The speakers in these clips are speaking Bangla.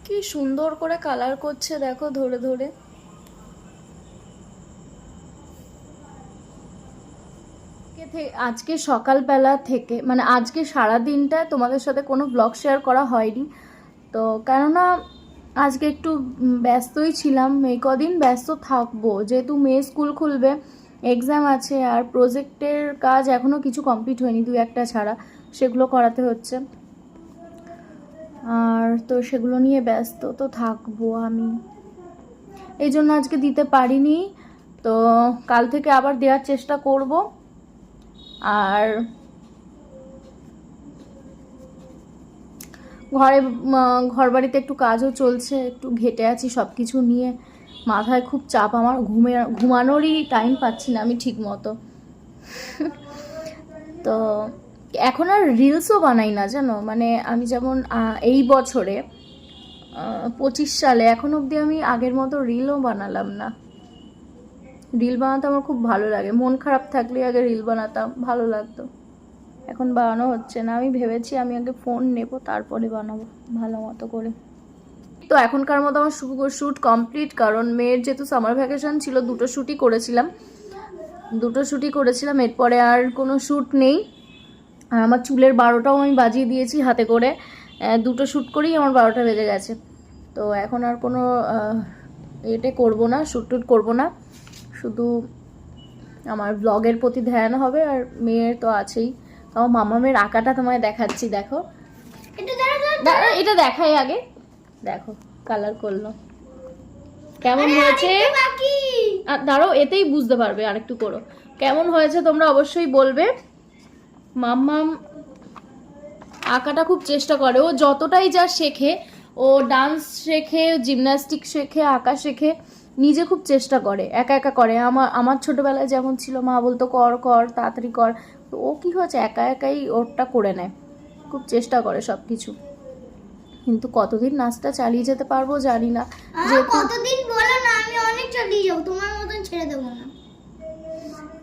কি সুন্দর করে কালার করছে দেখো ধরে ধরে। আজকে সকালবেলা থেকে মানে আজকে সারা দিনটা তোমাদের সাথে কোনো ব্লগ শেয়ার করা হয়নি, তো কেননা আজকে একটু ব্যস্তই ছিলাম। এই কদিন ব্যস্ত থাকবো যেহেতু মেয়ে স্কুল খুলবে, এক্সাম আছে, আর প্রজেক্টের কাজ এখনও কিছু কমপ্লিট হয়নি, 2-1টা ছাড়া, সেগুলো করাতে হচ্ছে। আর তো সেগুলো নিয়ে ব্যস্ত তো থাকবো আমি, এই জন্য আজকে দিতে পারিনি। তো কাল থেকে আবার দেওয়ার চেষ্টা করব। আর ঘর বাড়িতে একটু কাজও চলছে, একটু ঘেটে আছি সব কিছু নিয়ে, মাথায় খুব চাপ আমার, ঘুমানোরই টাইম পাচ্ছি না আমি ঠিক মতো। তো এখন আর রিলসও বানাই না জানো, মানে আমি যেমন এই বছরে 25 সালে এখন অবধি আমি আগের মতো রিলও বানালাম না। রিল বানাতে আমার খুব ভালো লাগে, মন খারাপ থাকলে আগে রিল বানাতাম, ভালো লাগতো। এখন বানানো হচ্ছে না, আমি ভেবেছি আমি আগে ফোন নেব তারপরে বানাবো ভালো মতো করে। তো এখনকার মতো আমার শ্যুট কমপ্লিট, কারণ মেয়ের যেহেতু সামার ভ্যাকেশন ছিল, দুটো শ্যুটই করেছিলাম, এরপরে আর কোনো শ্যুট নেই। আর আমার চুলের 12টাও আমি বাজিয়ে দিয়েছি হাতে করে, দুটো শ্যুট করেই আমার 12টা বেজে গেছে। তো এখন আর কোনো এটে করবো না, শ্যুট টুট করবো না, শুধু আমার ব্লগের প্রতি ধ্যান হবে। আর মেয়ের তো আছেই, আমার মামামের আঁকাটা তোমায় দেখাচ্ছি, দেখো এটা দেখাই আগে, দেখো কালার করলো কেমন হয়েছে। দাঁড়াও, এতেই বুঝতে পারবে, আরেকটু করো, কেমন হয়েছে তোমরা অবশ্যই বলবে। মাম্মাম আঁকাটা খুব চেষ্টা করে, ও যতটাই যা শেখে, ও ডান্স শেখে, জিমন্যাস্টিক শেখে, আঁকা শেখে, নিজে খুব চেষ্টা করে, একা একা করে। আমার ছোটবেলায় যেমন ছিল, মা বলতো কর কর তাড়াতাড়ি কর, তো ও কি হয়েছে একা একাই ওরটা করে নেয়, খুব চেষ্টা করে সব কিছু। কিন্তু কতদিন নাচটা চালিয়ে যেতে পারবো জানি না, যে কতদিন বলো না, আমি অনেক চালিয়ে যাবো, তোমার মতন ছেড়ে দেবো না।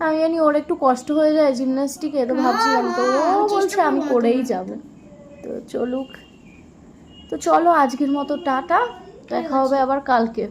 আমি জানি ওর একটু কষ্ট হয়ে যায় জিমন্যাস্টিকে, তো ভাবছিলাম, তো ও বলছে আমি করেই যাব। তো চলো আজকের মতো টাটা, দেখা হবে আবার কালকে।